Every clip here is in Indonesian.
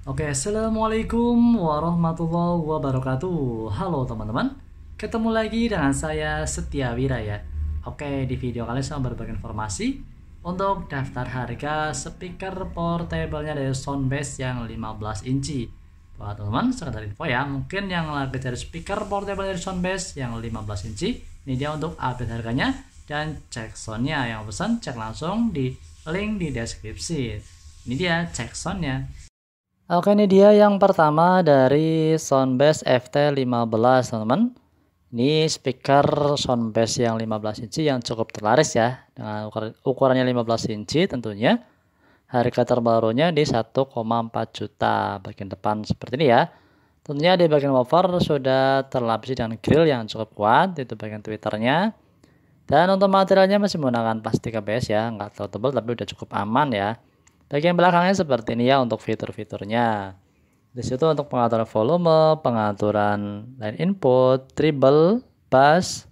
Oke, assalamualaikum warahmatullahi wabarakatuh. Halo teman-teman, ketemu lagi dengan saya Setia Wira ya. Oke, di video kali ini saya berbagi informasi untuk daftar harga speaker portable-nya dari Soundbase yang 15 inci. Buat teman-teman, sekedar info ya, mungkin yang lagi cari speaker portable dari Soundbase yang 15 inci, ini dia untuk update harganya dan cek soundnya. Yang pesan cek langsung di link di deskripsi. Ini dia cek soundnya. Oke, ini dia yang pertama dari Soundbase FT15 teman-teman. Ini speaker Soundbase yang 15 inci yang cukup terlaris ya, dengan ukurannya 15 inci tentunya. Harga terbarunya di 1,4 juta. Bagian depan seperti ini ya. Tentunya di bagian woofer sudah terlapisi dengan grill yang cukup kuat, itu bagian tweeternya. Dan untuk materialnya masih menggunakan plastik ABS ya, nggak terlalu tebal tapi udah cukup aman ya. Bagian belakangnya seperti ini ya untuk fitur-fiturnya. Di situ untuk pengaturan volume, pengaturan line input, treble, bass,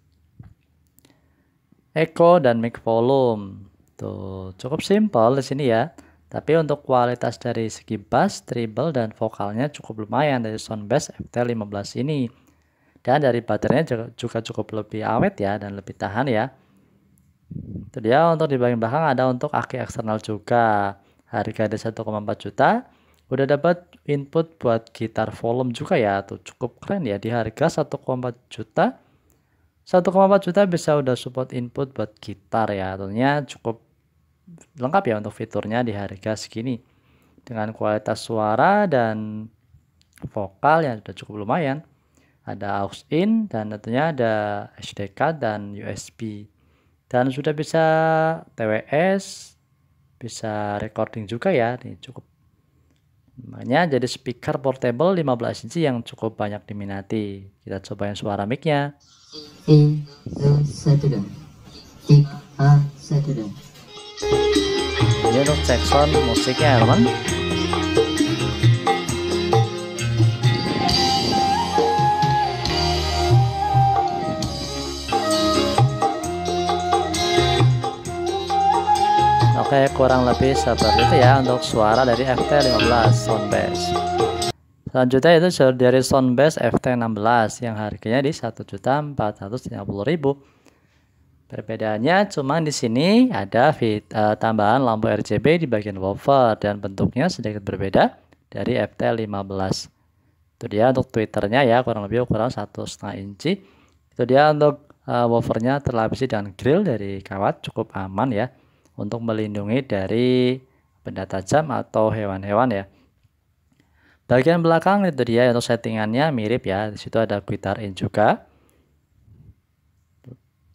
echo dan mic volume. Tuh, cukup simpel di sini ya. Tapi untuk kualitas dari segi bass, treble dan vokalnya cukup lumayan dari Soundbase FT15 ini. Dan dari baterainya juga cukup lebih awet ya dan lebih tahan ya. Itu dia untuk di bagian belakang ada untuk aki eksternal juga. Harga di 1,4 juta. Udah dapat input buat gitar volume juga ya. Tuh cukup keren ya di harga 1,4 juta. 1,4 juta bisa udah support input buat gitar ya. Tentunya cukup lengkap ya untuk fiturnya di harga segini. Dengan kualitas suara dan vokal yang sudah cukup lumayan. Ada aux in dan tentunya ada SD card dan USB. Dan sudah bisa TWS, bisa recording juga ya, ini cukup. Makanya jadi speaker portable 15 inci yang cukup banyak diminati. Kita cobain suara mic-nya. Ini untuk cek sound musiknya ya teman. Oke, kurang lebih seperti itu ya untuk suara dari FT15 Soundbase. Selanjutnya itu dari Soundbase FT16 yang harganya di 1.450.000. Perbedaannya cuma di sini ada tambahan lampu RGB di bagian woofer dan bentuknya sedikit berbeda dari FT15. Itu dia untuk tweeternya ya, kurang lebih ukuran 1,5 inci. Itu dia untuk woofernya terlapisi dengan grill dari kawat, cukup aman ya. Untuk melindungi dari benda tajam atau hewan-hewan ya. Bagian belakang itu dia untuk settingannya mirip ya. Di situ ada guitar in juga.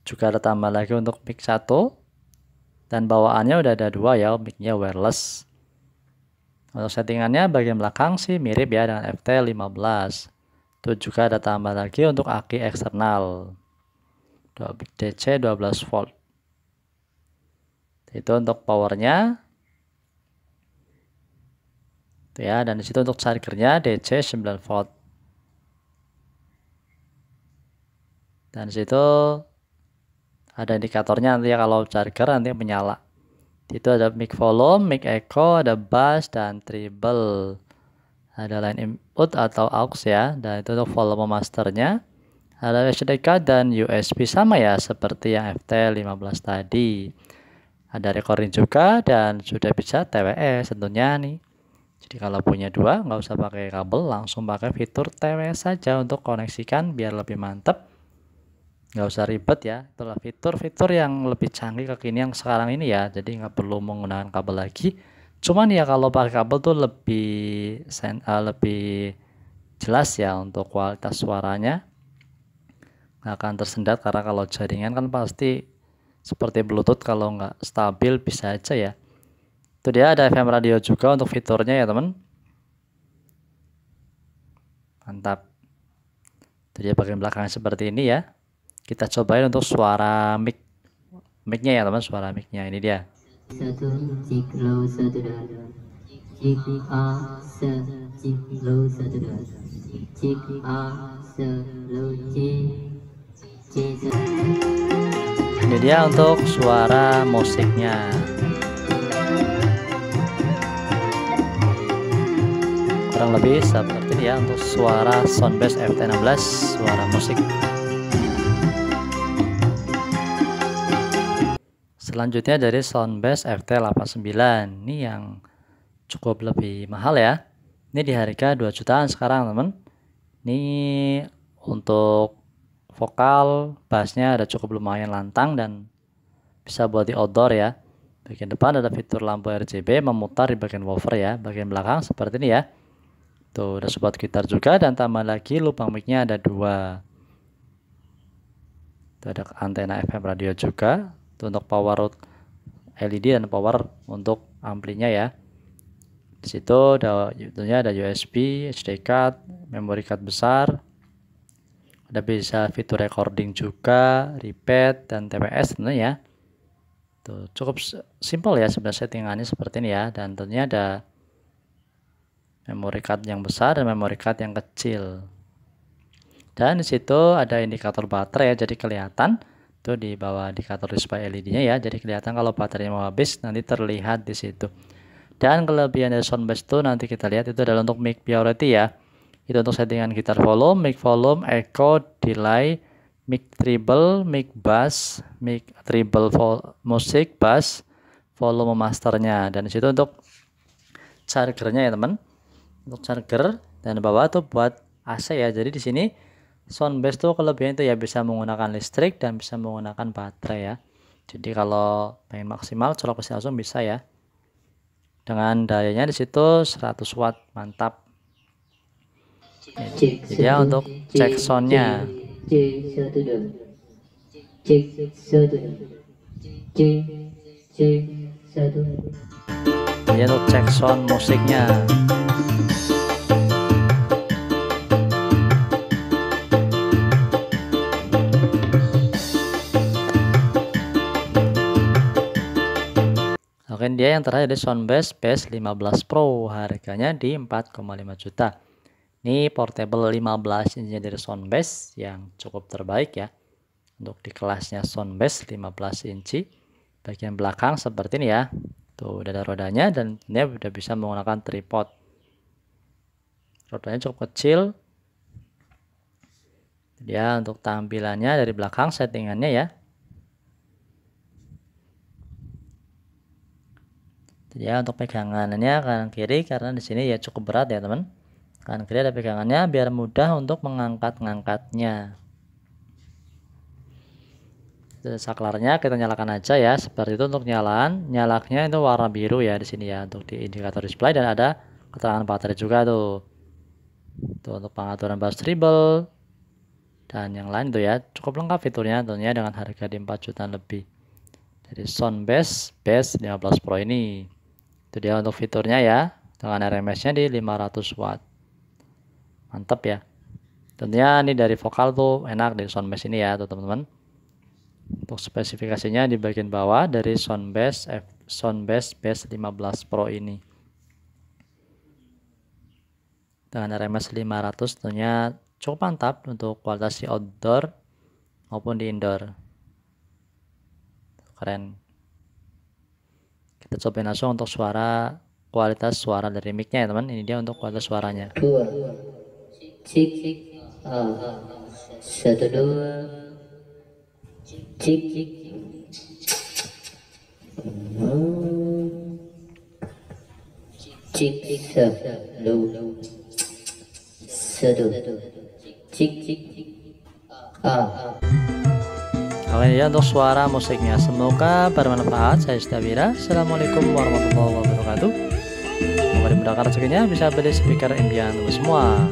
Juga ada tambah lagi untuk mic 1. Dan bawaannya udah ada 2 ya, mic-nya wireless. Untuk settingannya bagian belakang sih mirip ya dengan FT15. Itu juga ada tambah lagi untuk aki eksternal. DC 12 volt. Itu untuk powernya itu ya, dan disitu untuk chargernya DC 9 volt dan disitu ada indikatornya nanti ya, kalau charger nanti menyala. Itu ada mic volume, mic echo, ada bass dan treble, ada line input atau aux ya, dan itu untuk volume masternya ada SD card dan USB sama ya seperti yang FT15 tadi. Ada recording juga dan sudah bisa TWS tentunya nih. Jadi kalau punya 2 nggak usah pakai kabel, langsung pakai fitur TWS saja untuk koneksikan biar lebih mantep. Nggak usah ribet ya. Itulah fitur-fitur yang lebih canggih kekinian sekarang ini ya. Jadi nggak perlu menggunakan kabel lagi. Cuman ya kalau pakai kabel tuh lebih jelas ya untuk kualitas suaranya. Nggak akan tersendat karena kalau jaringan kan pasti seperti Bluetooth kalau nggak stabil bisa aja ya. Itu dia ada FM radio juga untuk fiturnya ya teman. Mantap. Itu dia bagian belakangnya seperti ini ya. Kita cobain untuk suara mic-nya ya teman, suara mic-nya ini dia. Ini dia untuk suara musiknya. kurang lebih seperti ini ya untuk suara Soundbass FT16 suara musik. Selanjutnya dari Soundbass FT89, ini yang cukup lebih mahal ya. Ini di harga 2 jutaan sekarang teman. Ini untuk vokal, bassnya ada cukup lumayan lantang dan bisa buat di outdoor ya. Bagian depan ada fitur lampu RGB memutar di bagian woofer ya. Bagian belakang seperti ini ya. Tuh ada support gitar juga dan tambah lagi lubang mic-nya ada 2. Tuh ada antena FM radio juga. Tuh untuk power LED dan power untuk amplinya ya. Di situ ada USB, SD card, memory card besar. Ada bisa fitur recording juga, repeat dan TPS tentunya ya. Tuh cukup simpel ya sebenarnya settingannya seperti ini ya, dan tentunya ada memory card yang besar dan memory card yang kecil. Dan di situ ada indikator baterai ya, jadi kelihatan tuh di bawah indikator display LED-nya ya, jadi kelihatan kalau baterainya mau habis nanti terlihat di situ. Dan kelebihan dari Soundbass itu nanti kita lihat itu adalah untuk mic priority ya. Itu untuk settingan gitar volume, mic volume, echo, delay, mic treble, mic bass, mic treble musik, bass, volume masternya. Dan di situ untuk chargernya ya teman, untuk charger, dan bawah tuh buat AC ya. Jadi di sini Soundbass tuh kelebihan itu ya bisa menggunakan listrik dan bisa menggunakan baterai ya. Jadi kalau pengen maksimal colok ke langsung bisa ya. Dengan dayanya di situ 100 watt, mantap. Jadi ya untuk cek soundnya. Jadi untuk cek sound musiknya. Oke, dia yang terakhir dari Soundbass Bass15 Pro, harganya di 4,5 juta. Ini portable 15 inch dari Soundbass yang cukup terbaik ya. Untuk di kelasnya Soundbass 15 inch. Bagian belakang seperti ini ya. Tuh udah ada rodanya dan ini udah bisa menggunakan tripod. Rodanya cukup kecil. Dia untuk tampilannya dari belakang settingannya ya. Ya untuk pegangannya kanan kiri, karena di sini ya cukup berat ya teman. Kanan kiri ada pegangannya biar mudah untuk mengangkat-ngangkatnya. Saklarnya kita nyalakan aja ya, seperti itu untuk nyalaknya itu warna biru ya di sini ya untuk di indikator display, dan ada keterangan baterai juga tuh. Tuh untuk pengaturan bass treble dan yang lain tuh ya, cukup lengkap fiturnya tentunya dengan harga di 4 jutaan lebih. Dari Soundbass Bass15 Pro ini. Itu dia untuk fiturnya ya, dengan RMS-nya di 500 watt. Mantap ya. Tentunya ini dari vokal tuh enak dari Soundbass ini ya tuh teman-teman. Untuk spesifikasinya di bagian bawah dari Soundbass Bass15 Pro ini. Dengan RMS 500 tentunya cukup mantap untuk kualitas di outdoor maupun di indoor. Keren. Kita cobain langsung untuk kualitas suara dari mic-nya ya teman. Ini dia untuk kualitas suaranya. 2 cik satu dua cik cik satu cik Oke ya untuk suara musiknya, semoga bermanfaat. Saya Setiawira. Assalamualaikum warahmatullahi wabarakatuh. Semoga dimudahkan rezekinya bisa beli speaker impian semua.